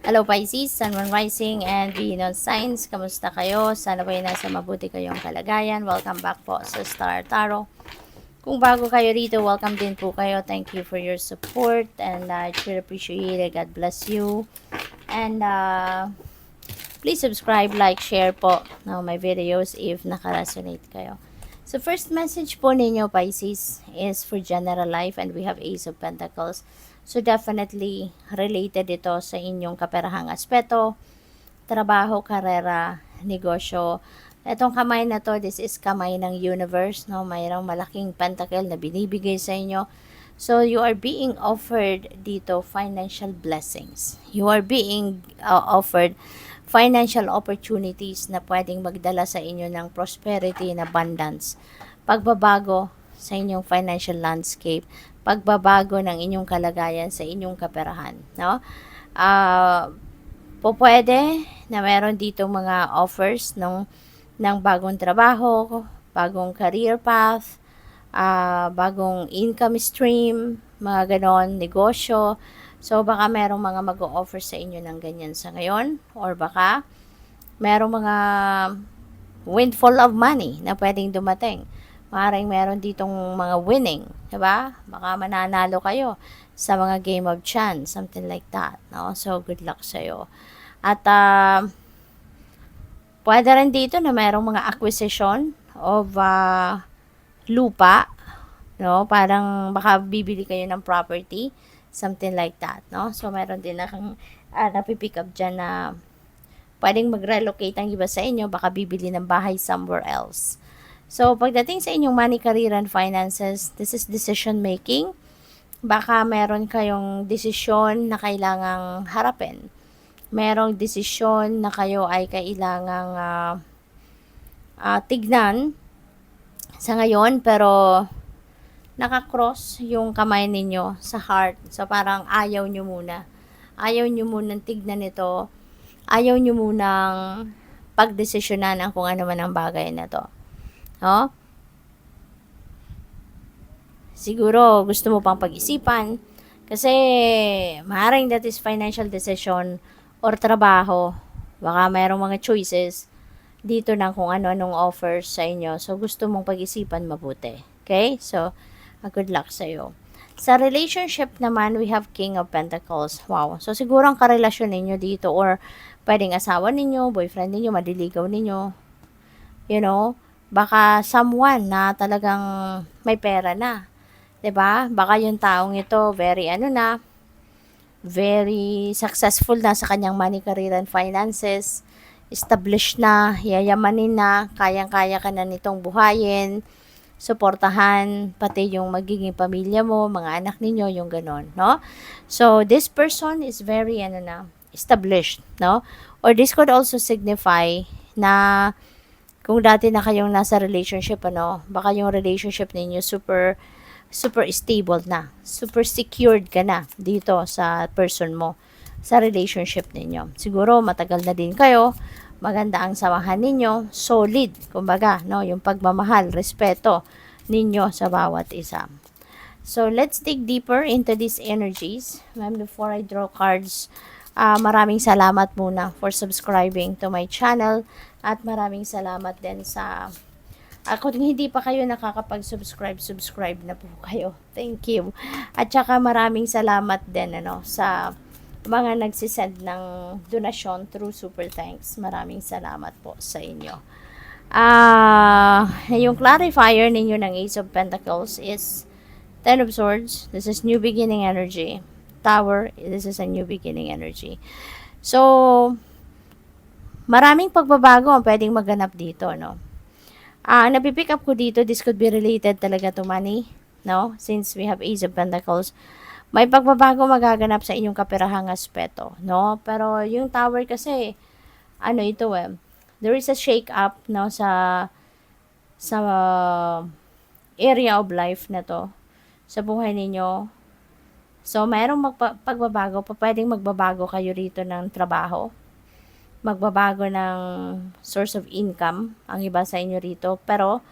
Hello Pisces, Sun, Moon Rising, and Venus Signs. Kamusta kayo? Sana po nasa mabuti kayong kalagayan. Welcome back po sa Star Tarot. Kung bago kayo rito, welcome din po kayo. Thank you for your support and I truly appreciate it. God bless you. And please subscribe, like, share po ng my videos if nakaresonate kayo. So first message po ninyo Pisces is for general life and we have Ace of Pentacles. So definitely related ito sa inyong kaperahang aspeto, trabaho, karera, negosyo. Etong kamay na to, this is kamay ng universe, no? Mayroong malaking pentacle na binibigay sa inyo. So you are being offered dito financial blessings. You are being offered financial opportunities na pwedeng magdala sa inyo ng prosperity and abundance. Pagbabago sa inyong financial landscape, pagbabago ng inyong kalagayan sa inyong kaperahan, no? Pwede na meron dito mga offers ng bagong trabaho, bagong career path, bagong income stream, mga ganon, negosyo. So, baka merong mga mag-o-offer sa inyo ng ganyan sa ngayon. Or baka merong mga windfall of money na pwedeng dumating. Maaaring meron ditong mga winning, diba? Baka mananalo kayo sa mga game of chance, something like that, no? So, good luck sa'yo. At, pwede rin dito na merong mga acquisition of lupa, no? Parang baka bibili kayo ng property, something like that, no? So, meron din na kang napipick up dyan na pwedeng mag-relocate ang iba sa inyo, baka bibili ng bahay somewhere else. So, pagdating sa inyong money, career, and finances, this is decision making. Baka meron kayong desisyon na kailangang harapin. Merong desisyon na kayo ay kailangang tignan sa ngayon, pero nakakross yung kamay ninyo sa heart. So, parang ayaw nyo muna. Ayaw nyo munang tignan ito. Ayaw nyo munang pagdesisyonan ang kung ano man ang bagay na to. No? Siguro, gusto mo pang pag-isipan. Kasi, maaaring that is financial decision or trabaho. Baka mayroong mga choices dito na kung ano-anong offers sa inyo. So, gusto mong pag-isipan mabuti. Okay? So, good luck sa'yo. Sa relationship naman, we have King of Pentacles. Wow. So, siguro ang karelasyon ninyo dito or pwedeng asawa ninyo, boyfriend ninyo, madiligaw ninyo. You know, baka someone na talagang may pera na. 'Di ba? Baka yung taong ito very very successful na sa kanyang money, career, and finances. Established na, yayamanin na, kayang-kaya ka na nitong buhayin, suportahan, pati yung magiging pamilya mo, mga anak ninyo, yung ganon, no? So, this person is very, established, no? Or this could also signify na kung dati na kayong nasa relationship, baka yung relationship ninyo super stable na, super secured ka na dito sa person mo, sa relationship ninyo. Siguro matagal na din kayo, maganda ang samahan ninyo, solid, kumbaga, no, yung pagmamahal, respeto ninyo sa bawat isa. So, let's dig deeper into these energies. Ma'am, before I draw cards, maraming salamat muna for subscribing to my channel at maraming salamat din sa kung hindi pa kayo nakakapag-subscribe, subscribe na po kayo. Thank you. At saka maraming salamat din sa mga nagsisend ng donasyon through Super Thanks. Maraming salamat po sa inyo. Yung clarifier ninyo ng Ace of Pentacles is Ten of Swords. This is new beginning energy. Tower, this is a new beginning energy. So, maraming pagbabago ang pwedeng maganap dito, no? Napipick up ko dito, this could be related talaga to money, no? Since we have Ace of Pentacles, may pagbabago magaganap sa inyong kaperahang aspeto, no? Pero yung tower kasi, there is a shake up, no, sa area of life na to, sa buhay ninyo. So, mayroong pagbabago, pwedeng magbabago kayo rito ng trabaho, magbabago ng source of income, ang iba sa inyo rito. Pero,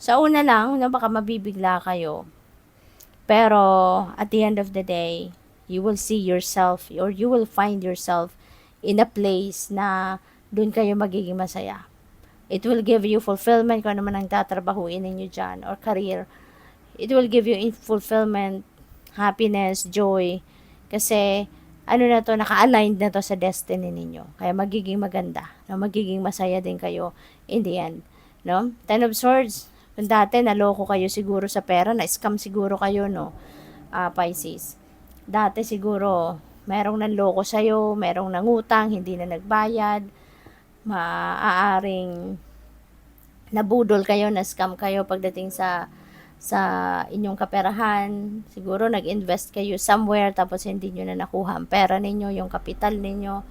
sa una lang, baka mabibigla kayo. Pero, at the end of the day, you will see yourself or you will find yourself in a place na doon kayo magiging masaya. It will give you fulfillment kung ano man ang tatrabahuin ninyo dyan or career. It will give you fulfillment, happiness, joy. Kasi, ano na to, naka-aligned na to sa destiny ninyo. Kaya magiging maganda. No? Magiging masaya din kayo in the end. No? Ten of Swords. Kung dati, naloko kayo siguro sa pera, na-scam siguro kayo, no? Pisces. Dati siguro, merong nanloko sa'yo, merong nangutang, hindi na nagbayad, maaaring nabudol kayo, na-scam kayo pagdating sa inyong kaperahan. Siguro nag-invest kayo somewhere tapos hindi nyo na nakuha ang pera ninyo, yung kapital ninyo.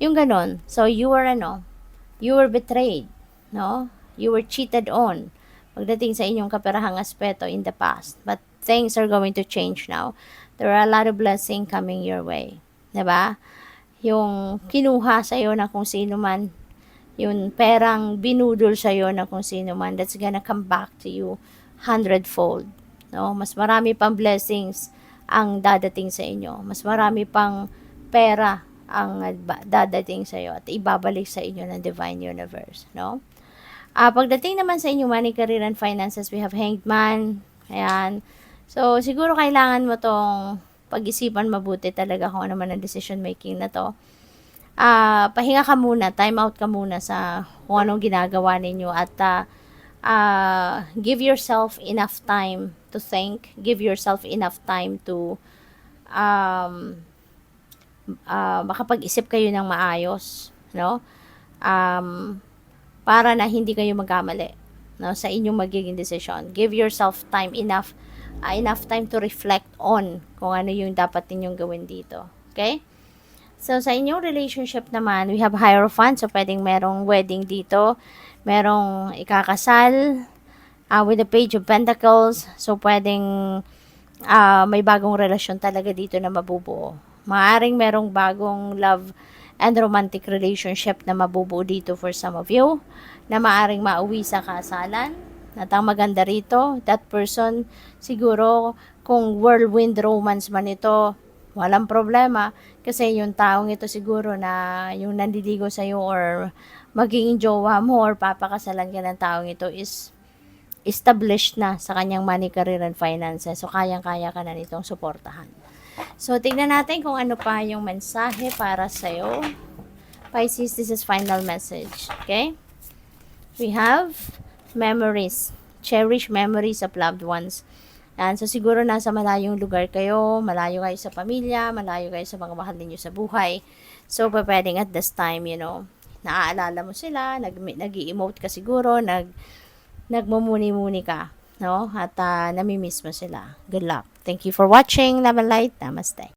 Yung ganon. So, you were betrayed, no? You were cheated on pagdating sa inyong kaperahang aspeto in the past. But things are going to change now. There are a lot of blessing coming your way. Diba? Yung kinuha sa'yo na kung sino man, yung perang binudol sa'yo na kung sino man, that's gonna come back to you 100-fold. No? Mas marami pang blessings ang dadating sa inyo. Mas marami pang pera ang dadating sa iyo at ibabalik sa inyo ng Divine Universe. No? Pagdating naman sa inyong money, career, and finances, we have Hanged Man. Ayan. So, siguro kailangan mo tong pag-isipan mabuti talaga kung ano man ang decision making na to. Pahinga ka muna, time out ka muna sa kung anong ginagawa ninyo at give yourself enough time to think, give yourself enough time to makapag-isip kayo ng maayos, no? Para na hindi kayo magkamali, no, sa inyong magiging decision. Give yourself time enough time to reflect on kung ano yung dapat ninyong gawin dito. Okay? So, sa inyong relationship naman, we have Hierophant. So, pwedeng merong wedding dito. Merong ikakasal with the Page of Pentacles. So, pwedeng may bagong relasyon talaga dito na mabubuo. Maaring merong bagong love and romantic relationship na mabubuo dito for some of you, na maaring mauwi sa kasalan. At ang maganda rito, that person, siguro, kung whirlwind romance man ito, walang problema. Kasi yung taong ito siguro na yung nandiligo sa'yo or magiging jowa mo or papakasalan ka ng taong ito is established na sa kanyang money, career, and finances. So, kayang-kaya ka na nitong suportahan. So, tignan natin kung ano pa yung mensahe para sa'yo. Pisces, this is final message. Okay? We have memories. Cherish memories of loved ones. And so, siguro nasa malayong lugar kayo, malayo kayo sa pamilya, malayo kayo sa mga mahal ninyo sa buhay. So, pwedeng at this time, naaalala mo sila, nag-i-emote ka siguro, nagmumuni-muni ka, no? At namimiss mo sila. Good luck. Thank you for watching. Love and light. Namaste.